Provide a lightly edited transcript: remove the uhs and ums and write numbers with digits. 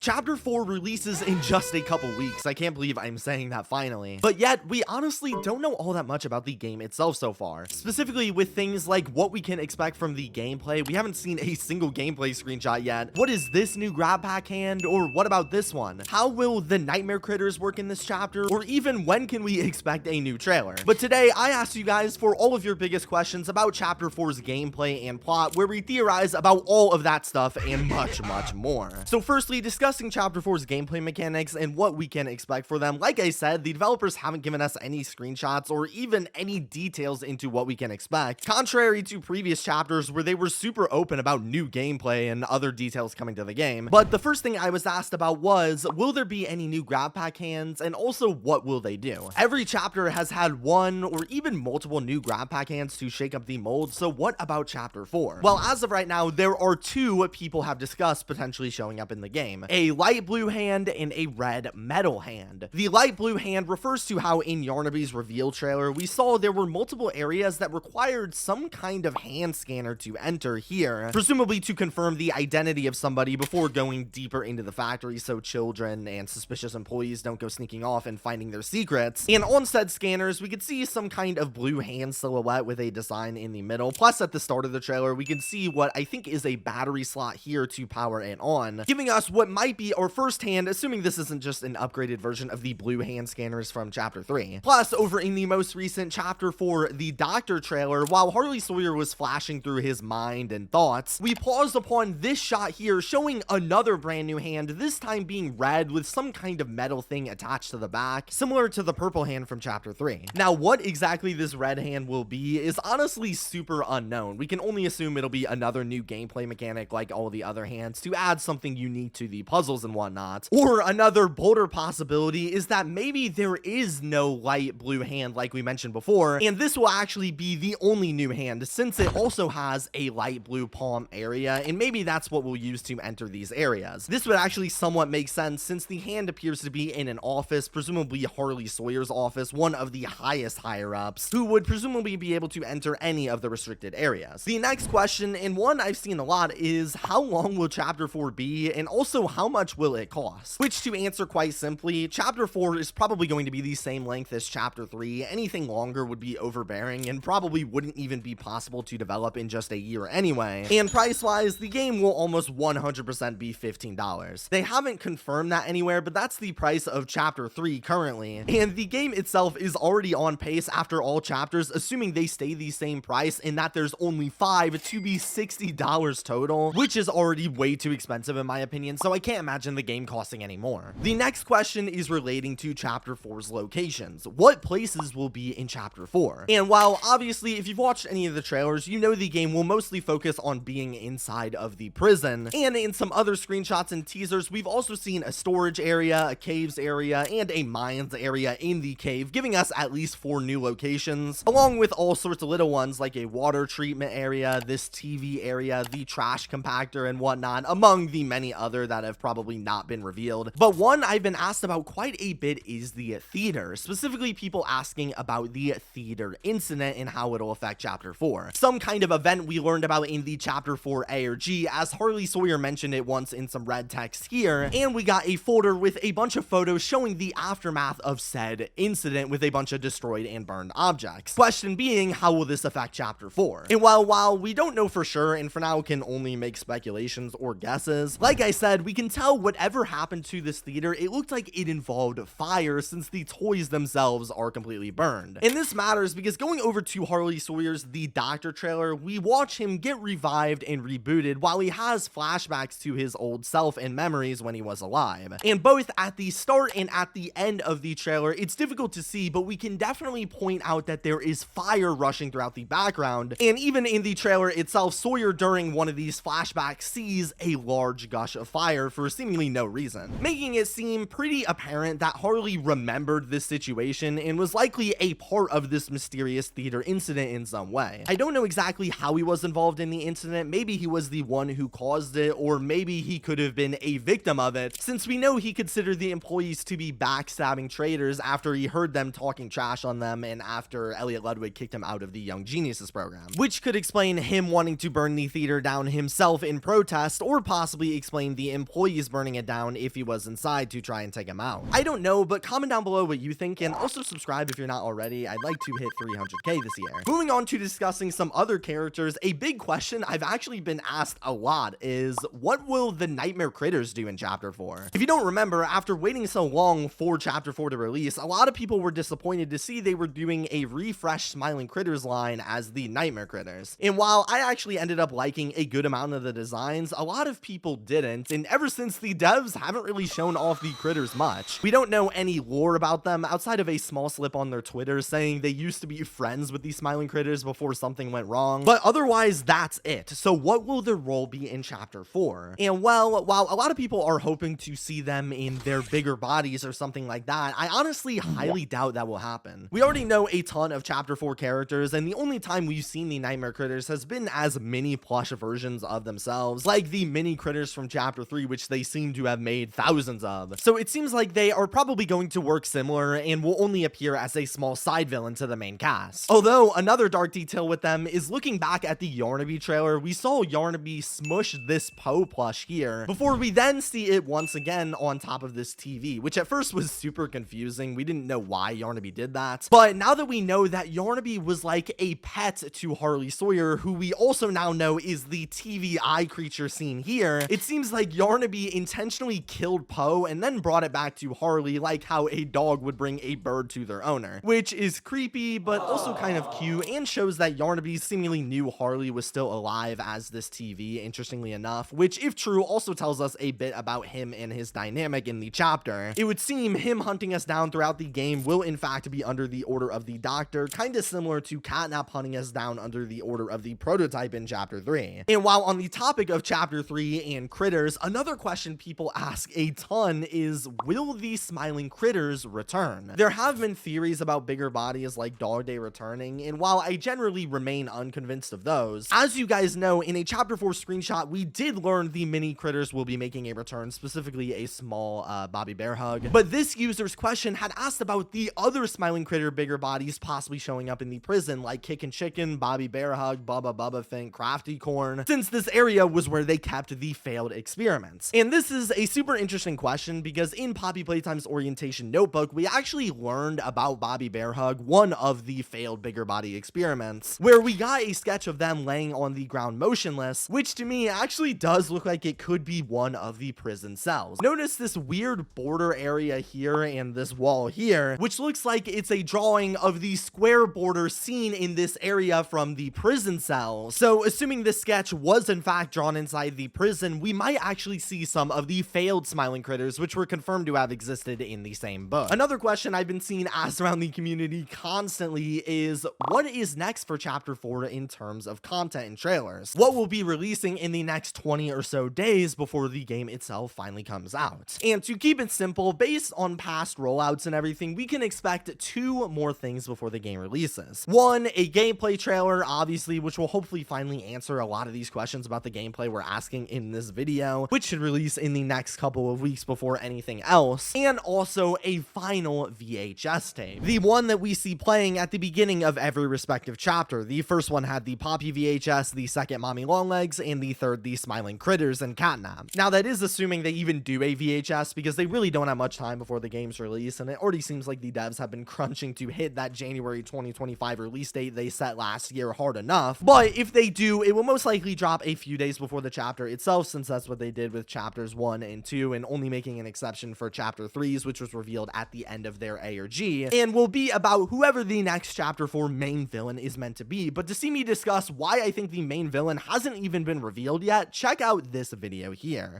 Chapter 4 releases in just a couple weeks. I can't believe I'm saying that finally. But yet, we honestly don't know all that much about the game itself so far. Specifically with things like what we can expect from the gameplay. We haven't seen a single gameplay screenshot yet. What is this new GrabPack hand? Or what about this one? How will the nightmare critters work in this chapter? Or even when can we expect a new trailer? But today, I asked you guys for all of your biggest questions about Chapter 4's gameplay and plot, where we theorize about all of that stuff and much, much more. So firstly, discussing Chapter 4's gameplay mechanics and what we can expect for them. Like I said, the developers haven't given us any screenshots or even any details into what we can expect, contrary to previous chapters where they were super open about new gameplay and other details coming to the game. But the first thing I was asked about was, will there be any new GrabPack hands, and also what will they do? Every chapter has had one or even multiple new GrabPack hands to shake up the mold, so what about Chapter 4? Well, as of right now, there are two people have discussed potentially showing up in the game. A light blue hand and a red metal hand. The light blue hand refers to how in Yarnaby's reveal trailer, we saw there were multiple areas that required some kind of hand scanner to enter here, presumably to confirm the identity of somebody before going deeper into the factory so children and suspicious employees don't go sneaking off and finding their secrets. And on said scanners, we could see some kind of blue hand silhouette with a design in the middle. Plus, at the start of the trailer, we can see what I think is a battery slot here to power it on, giving us what might be our first hand, assuming this isn't just an upgraded version of the blue hand scanners from Chapter 3. Plus, over in the most recent Chapter 4, the Doctor trailer, while Harley Sawyer was flashing through his mind and thoughts, we paused upon this shot here showing another brand new hand, this time being red with some kind of metal thing attached to the back, similar to the purple hand from Chapter 3. Now, what exactly this red hand will be is honestly super unknown. We can only assume it'll be another new gameplay mechanic like all the other hands to add something unique to the puzzles and whatnot. Or another bolder possibility is that maybe there is no light blue hand like we mentioned before, and this will actually be the only new hand since it also has a light blue palm area, and maybe that's what we'll use to enter these areas. This would actually somewhat make sense since the hand appears to be in an office, presumably Harley Sawyer's office, one of the highest higher-ups, who would presumably be able to enter any of the restricted areas. The next question, and one I've seen a lot, is how long will Chapter 4 be, and also how much will it cost? Which, to answer quite simply, Chapter 4 is probably going to be the same length as Chapter 3. Anything longer would be overbearing and probably wouldn't even be possible to develop in just a year anyway. And price-wise, the game will almost 100% be $15. They haven't confirmed that anywhere, but that's the price of Chapter 3 currently. And the game itself is already on pace after all chapters, assuming they stay the same price and that there's only 5 to be $60 total, which is already way too expensive in my opinion, so I can't imagine the game costing any more. The next question is relating to Chapter 4's locations. What places will be in Chapter 4? And while obviously if you've watched any of the trailers, you know the game will mostly focus on being inside of the prison, and in some other screenshots and teasers, we've also seen a storage area, a caves area, and a mines area in the cave, giving us at least 4 new locations, along with all sorts of little ones like a water treatment area, this TV area, the trash compactor, and whatnot, among the many other that have probably not been revealed. But one I've been asked about quite a bit is the theater, specifically people asking about the theater incident and how it'll affect Chapter 4. Some kind of event we learned about in the Chapter 4 ARG, as Harley Sawyer mentioned it once in some red text here, and we got a folder with a bunch of photos showing the aftermath of said incident with a bunch of destroyed and burned objects. Question being, how will this affect Chapter 4? And while we don't know for sure, and for now can only make speculations or guesses, like I said, we can tell whatever happened to this theater, it looked like it involved fire since the toys themselves are completely burned. And this matters because going over to Harley Sawyer's The Doctor trailer, we watch him get revived and rebooted while he has flashbacks to his old self and memories when he was alive. And both at the start and at the end of the trailer, it's difficult to see, but we can definitely point out that there is fire rushing throughout the background. And even in the trailer itself, Sawyer during one of these flashbacks sees a large gush of fire for seemingly no reason, making it seem pretty apparent that Harley remembered this situation and was likely a part of this mysterious theater incident in some way. I don't know exactly how he was involved in the incident. Maybe he was the one who caused it, or maybe he could have been a victim of it, since we know he considered the employees to be backstabbing traitors after he heard them talking trash on them and after Elliot Ludwig kicked him out of the Young Geniuses program, which could explain him wanting to burn the theater down himself in protest, or possibly explain the employee employees burning it down if he was inside to try and take him out. I don't know, but comment down below what you think, and also subscribe if you're not already. I'd like to hit 300k this year. Moving on to discussing some other characters, a big question I've actually been asked a lot is, what will the nightmare critters do in chapter 4? If you don't remember, after waiting so long for chapter 4 to release, a lot of people were disappointed to see they were doing a refreshed smiling critters line as the nightmare critters. And while I actually ended up liking a good amount of the designs, a lot of people didn't, and ever since, the devs haven't really shown off the critters much. We don't know any lore about them outside of a small slip on their Twitter saying they used to be friends with these smiling critters before something went wrong, but otherwise that's it. So what will their role be in chapter 4? And well, while a lot of people are hoping to see them in their bigger bodies or something like that, I honestly highly doubt that will happen. We already know a ton of chapter 4 characters, and the only time we've seen the nightmare critters has been as mini plush versions of themselves, like the mini critters from chapter 3, which they seem to have made thousands of. So it seems like they are probably going to work similar and will only appear as a small side villain to the main cast. Although another dark detail with them is, looking back at the Yarnaby trailer, we saw Yarnaby smush this Poe plush here before we then see it once again on top of this TV, which at first was super confusing. We didn't know why Yarnaby did that, but now that we know that Yarnaby was like a pet to Harley Sawyer, who we also now know is the TV eye creature seen here, it seems like Yarnaby intentionally killed Poe and then brought it back to Harley, like how a dog would bring a bird to their owner, which is creepy but also kind of cute and shows that Yarnaby seemingly knew Harley was still alive as this TV, interestingly enough, which, if true, also tells us a bit about him and his dynamic in the chapter. It would seem him hunting us down throughout the game will in fact be under the order of the Doctor, kind of similar to Catnap hunting us down under the order of the Prototype in chapter 3. And while on the topic of chapter 3 and critters, another question people ask a ton is, will these smiling critters return? There have been theories about bigger bodies like Dog Day returning, and while I generally remain unconvinced of those, as you guys know, in a chapter 4 screenshot, we did learn the mini critters will be making a return, specifically a small Bobby Bear Hug. But this user's question had asked about the other smiling critter bigger bodies possibly showing up in the prison, like Kickin' Chicken, Bobby Bear Hug, Bubba Fink, Crafty Corn, since this area was where they kept the failed experiments. And this is a super interesting question because in Poppy Playtime's orientation notebook, we actually learned about Bobby Bear Hug, one of the failed bigger body experiments, where we got a sketch of them laying on the ground motionless, which to me actually does look like it could be one of the prison cells. Notice this weird border area here and this wall here, which looks like it's a drawing of the square border seen in this area from the prison cell. So assuming this sketch was in fact drawn inside the prison, we might actually see some of the failed smiling critters, which were confirmed to have existed in the same book. Another question I've been seeing asked around the community constantly is, what is next for chapter 4 in terms of content and trailers? What will be releasing in the next 20 or so days before the game itself finally comes out? And to keep it simple, based on past rollouts and everything, we can expect 2 more things before the game releases. One, a gameplay trailer, obviously, which will hopefully finally answer a lot of these questions about the gameplay we're asking in this video, which should release in the next couple of weeks before anything else, and also a final VHS tape, the one that we see playing at the beginning of every respective chapter. The first one had the Poppy VHS, the second Mommy Longlegs, and the third the Smiling Critters and Catnap. Now that is assuming they even do a VHS, because they really don't have much time before the game's release, and it already seems like the devs have been crunching to hit that January 2025 release date they set last year hard enough. But if they do, it will most likely drop a few days before the chapter itself, since that's what they did with chapters 1 and 2, and only making an exception for chapter 3's, which was revealed at the end of their A or G, and will be about whoever the next chapter 4 main villain is meant to be. But to see me discuss why I think the main villain hasn't even been revealed yet, check out this video here.